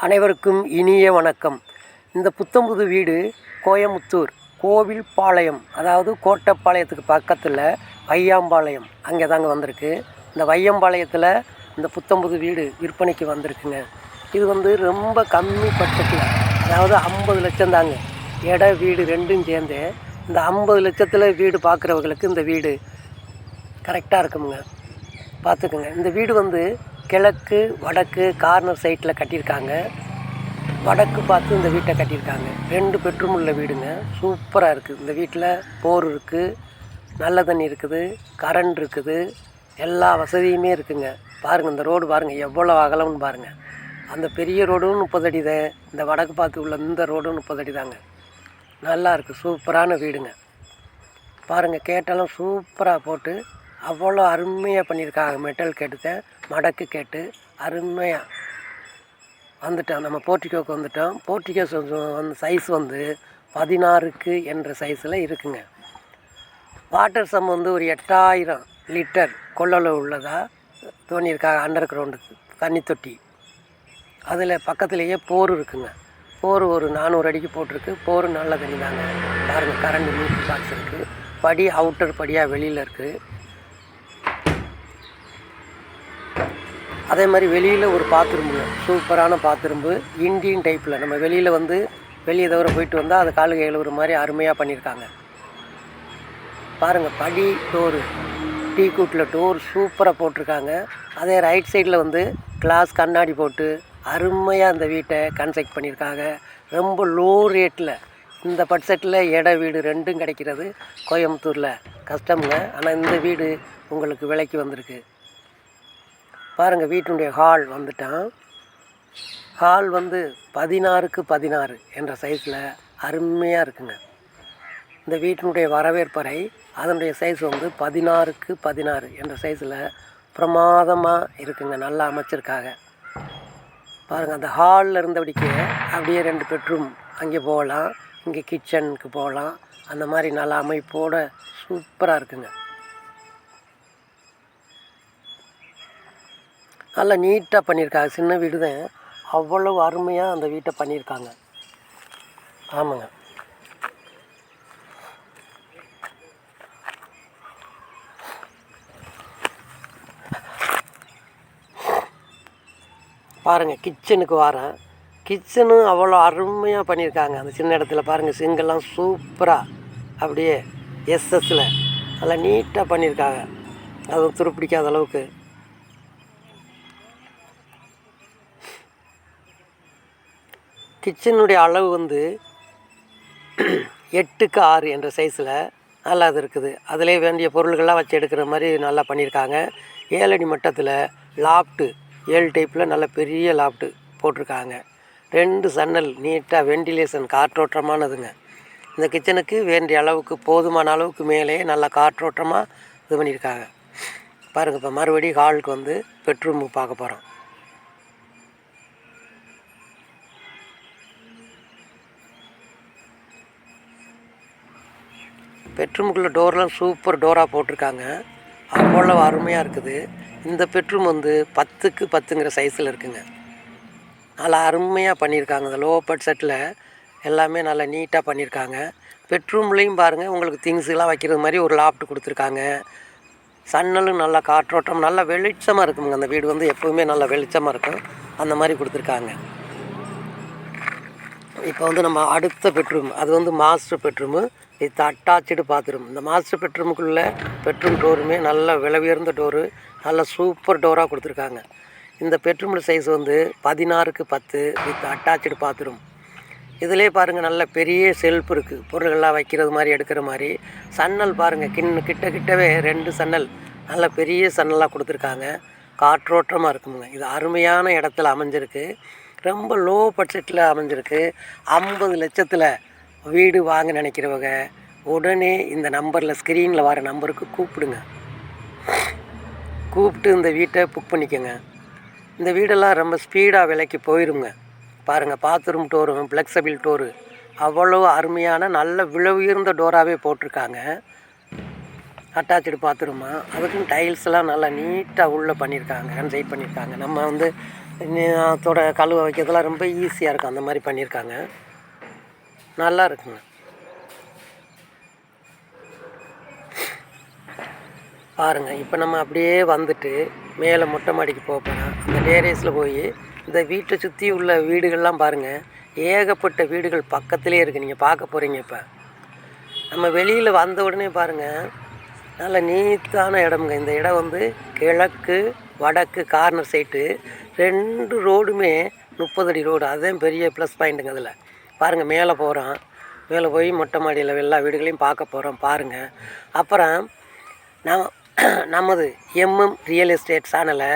அனைவருக்கும் இனிய வணக்கம். இந்த புத்தம்புது வீடு கோயமுத்தூர் கோவில்பாளையம், அதாவது கோட்டப்பாளையத்துக்கு பக்கத்தில் வையாம்பாளையம், அங்கே தாங்க வந்திருக்கு. இந்த வையம்பாளையத்தில் இந்த புத்தம்புது வீடு விற்பனைக்கு வந்திருக்குங்க. இது ரொம்ப கம்மி பட்ஜெட்டில், அதாவது 50 லட்சம் தாங்க. வீடு ரெண்டும் சேர்ந்து இந்த 50 லட்சத்தில் வீடு பார்க்குறவங்களுக்கு இந்த வீடு கரெக்டாக இருக்குமுங்க. பார்த்துக்குங்க. இந்த வீடு கிழக்கு வடக்கு கார்னர் சைட்டில் கட்டியிருக்காங்க. வடக்கு பார்த்து இந்த வீட்டை கட்டியிருக்காங்க. 2 பெட்ரூம் உள்ள வீடுங்க. சூப்பராக இருக்குது. இந்த வீட்டில் போர் இருக்குது, நல்ல தண்ணி இருக்குது, கரண்ட் இருக்குது, எல்லா வசதியுமே இருக்குங்க. பாருங்கள், இந்த ரோடு பாருங்கள் எவ்வளோ அகலம்னு பாருங்கள். அந்த பெரிய ரோடும் 30 அடி தான். இந்த வடக்கு பார்த்து உள்ள இந்த ரோடும் 30 அடி தாங்க. நல்லா இருக்குது. சூப்பரான வீடுங்க. பாருங்கள், கேட்டாலும் சூப்பராக போட்டு அவ்வளோ அருமையாக பண்ணியிருக்காங்க. மெட்டல் கேட்டுத்தேன், மடக்கு கேட்டு அருமையாக வந்துட்டோம். நம்ம போர்ட்டிகோக்கு வந்துட்டோம். போர்ட்டிகோ சைஸ் 16க்கு என்ற சைஸில் இருக்குங்க. வாட்டர் சம் ஒரு 8000 லிட்டர் கொள்ளளவு உள்ளதாக தோணியிருக்காங்க. அண்டர் கிரவுண்டுக்கு தண்ணி தொட்டி. அதில் பக்கத்துலேயே போர் இருக்குங்க. போர் ஒரு 400 அடிக்கு போட்டிருக்கு. போர் நல்ல தண்ணி தாங்க. பாருங்கள், கரண்ட் மீட்டர் பாக்ஸ் இருக்குது. படி அவுட்டர் படியாக வெளியில் இருக்குது. அதே மாதிரி வெளியில் ஒரு பாத்ரூம்புங்க. சூப்பரான பாத்ரூம்பு, இண்டியன் டைப்பில். நம்ம வெளியில் வெளியே தவிர போயிட்டு வந்தால் அது காலுக்கு எழுவுற மாதிரி அருமையாக பண்ணியிருக்காங்க. பாருங்கள், படி டோரு, டீ கூட்டில் டோர் சூப்பராக போட்டிருக்காங்க. அதே ரைட் சைடில் கிளாஸ் கண்ணாடி போட்டு அருமையாக இந்த வீட்டை கன்ஸ்ட்ரக்ட் பண்ணியிருக்காங்க. ரொம்ப லோ ரேட்டில் இந்த பட்ஜெட்டில் வீடு ரெண்டும் கிடைக்கிறது கோயம்புத்தூரில் கஷ்டமுங்க. ஆனால் இந்த வீடு உங்களுக்கு விலைக்கு வந்திருக்கு. பாருங்கள், வீட்டினுடைய ஹால் வந்துட்டான். ஹால் 16க்கு 16 என்ற சைஸில் அருமையாக இருக்குங்க. இந்த வீட்டினுடைய வரவேற்பறை அதனுடைய சைஸ் 16க்கு 16 என்ற சைஸில் பிரமாதமாக இருக்குங்க. நல்லா அமைச்சிருக்காங்க. பாருங்கள், அந்த ஹாலில் இருந்தபடிக்கே அப்படியே 2 பெட்ரூம் அங்கே போகலாம், இங்கே கிச்சனுக்கு போகலாம். அந்த மாதிரி நல்ல அமைப்போடு சூப்பராக இருக்குங்க. நல்லா நீட்டாக பண்ணியிருக்காங்க. சின்ன வீடு தான், அவ்வளவு அருமையாக அந்த வீட்டை பண்ணியிருக்காங்க. ஆமாங்க. பாருங்கள், கிச்சனுக்கு வரேன். கிச்சனும் அவ்வளோ அருமையாக பண்ணியிருக்காங்க. அந்த சின்ன இடத்துல பாருங்கள், சிங்கெல்லாம் சூப்பராக அப்படியே எஸ்எஸ்ஸில் நல்லா நீட்டாக பண்ணியிருக்காங்க. அதுவும் துருப்பிடிக்காத அளவுக்கு. கிச்சனுடைய அளவு 8க்கு 6 என்ற சைஸில் நல்லா அது இருக்குது. அதிலே வேண்டிய பொருள்கள்லாம் வச்சு எடுக்கிற மாதிரி நல்லா பண்ணியிருக்காங்க. 7 அடி மட்டத்தில் லாப்ட்டு 7 டைப்பில் நல்ல பெரிய லாப்ட்டு போட்டிருக்காங்க. 2 சன்னல் நீட்டாக வெண்டிலேஷன் காற்றோட்டமானதுங்க. இந்த கிச்சனுக்கு வேண்டிய அளவுக்கு போதுமான அளவுக்கு மேலே நல்லா காற்றோட்டமாக இது பண்ணியிருக்காங்க. பாருங்கள், இப்போ மறுபடியும் ஹாலுக்கு பெட்ரூமுக்கு பார்க்க போகிறோம். பெட்ரூமுக்குள்ளே டோர்லாம் சூப்பர் டோராக போட்டிருக்காங்க. அவ்வளோ அருமையாக இருக்குது. இந்த பெட்ரூம் 10க்கு 10ங்கிற சைஸில் இருக்குங்க. நல்லா அருமையாக பண்ணியிருக்காங்க. இந்த லோ பட்ஜெட்டில் எல்லாமே நல்லா நீட்டாக பண்ணியிருக்காங்க. பெட்ரூம்லேயும் பாருங்கள், உங்களுக்கு திங்ஸுலாம் வைக்கிறது மாதிரி ஒரு லாப்ட் கொடுத்துருக்காங்க. சன்னலும் நல்லா காற்றோட்டம், நல்லா வெளிச்சமாக இருக்குங்க. அந்த வீடு எப்போவுமே நல்லா வெளிச்சமாக இருக்கும். அந்த மாதிரி கொடுத்துருக்காங்க. இப்போ நம்ம அடுத்த பெட்ரூம், அது மாஸ்டர் பெட்ரூமு. இது அட்டாச்சு பாத்ரூம். இந்த மாஸ்டர் பெட்ரூமுக்குள்ளே பெட்ரூம் டோருமே நல்ல விலை உயர்ந்த டோரு, நல்ல சூப்பர் டோராக கொடுத்துருக்காங்க. இந்த பெட்ரூமில் சைஸ் 16க்கு 10 வித் அட்டாச்சு பாத்ரூம். இதிலே பாருங்கள், நல்ல பெரிய செல்ஃப் இருக்குது, பொருள்கள்லாம் வைக்கிறது மாதிரி எடுக்கிற மாதிரி. சன்னல் பாருங்கள், கிட்டவே 2 சன்னல் நல்ல பெரிய சன்னலாக கொடுத்துருக்காங்க. காற்றோட்டமாக இருக்குங்க. இது அருமையான இடத்துல அமைஞ்சிருக்கு. ரொம்ப லோ பட்ஜெட்டில் அமைஞ்சிருக்கு. 50 லட்சத்தில் வீடு வாங்க நினைக்கிறவங்க உடனே இந்த நம்பரில், ஸ்க்ரீனில் வர நம்பருக்கு கூப்பிடுங்க. கூப்பிட்டு இந்த வீட்டை புக் பண்ணிக்கோங்க. இந்த வீடெல்லாம் ரொம்ப ஸ்பீடாக விலைக்கு போயிடுங்க. பாருங்கள், பாத்ரூம் டோரும் ஃப்ளெக்சிபிள் டோரு அவ்வளோ அருமையான நல்ல விலை உயர்ந்த டோராகவே போட்டிருக்காங்க. அட்டாச்சு பாத்ரூமா, அதுக்கும் டைல்ஸ்லாம் நல்லா நீட்டாக உள்ளே பண்ணியிருக்காங்க, கன்சைட் பண்ணியிருக்காங்க. நம்ம கழுவ வைக்கிறதுலாம் ரொம்ப ஈஸியாக இருக்கும். அந்த மாதிரி பண்ணியிருக்காங்க, நல்லா இருக்குங்க. பாருங்கள், இப்போ நம்ம அப்படியே வந்துட்டு மேலே மொட்டை மாடிக்கு போக போகிறோம். அந்த டேரேஸில் போய் இந்த வீட்டை சுற்றி உள்ள வீடுகள்லாம் பாருங்கள், ஏகப்பட்ட வீடுகள் பக்கத்துலேயே இருக்குது. நீங்கள் பார்க்க போகிறீங்க. இப்போ நம்ம வெளியில் வந்த உடனே பாருங்கள், நல்ல நீட்டான இடமுங்க. இந்த இடம் வந்து கிழக்கு வடக்கு கார்னர் சைட்டு 2 ரோடுமே 30 அடி ரோடு. அதுதான் பெரிய ப்ளஸ் பாயிண்ட்டுங்க. அதில் பாருங்கள், மேலே போகிறோம். மேலே போய் மொட்டை மாடியில் எல்லா வீடுகளையும் பார்க்க போகிறோம். பாருங்கள். அப்புறம் நமது எம்எம் ரியல் எஸ்டேட் சேனலை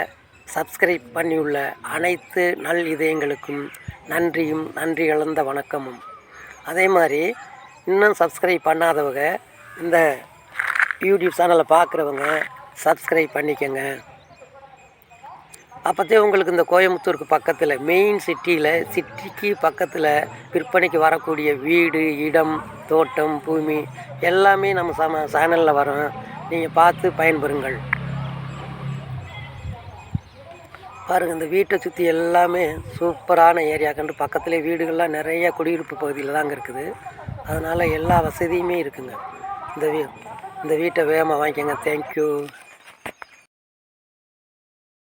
சப்ஸ்கிரைப் பண்ணியுள்ள அனைத்து நல் இதயங்களுக்கும் நன்றியும் நன்றி கலந்த வணக்கமும். அதே மாதிரி இன்னும் சப்ஸ்கிரைப் பண்ணாதவங்க இந்த யூடியூப் சேனலை பார்க்குறவங்க சப்ஸ்கிரைப் பண்ணிக்கோங்க. அப்போதே உங்களுக்கு இந்த கோயம்புத்தூருக்கு பக்கத்தில் மெயின் சிட்டிக்கு பக்கத்தில் விற்பனைக்கு வரக்கூடிய வீடு, இடம், தோட்டம், பூமி எல்லாமே நம்ம சேனலில் வரும். நீங்கள் பார்த்து பயன்பெறுங்கள். பாருங்கள், இந்த வீட்டை சுற்றி எல்லாமே சூப்பரான ஏரியா கண்டு பக்கத்துலேயே வீடுகள்லாம் நிறையா குடியிருப்பு பகுதியில் தாங்க இருக்குது. அதனால் எல்லா வசதியுமே இருக்குங்க. இந்த வீட்டை வேகமாக வாங்கிக்கோங்க. தேங்க்யூ.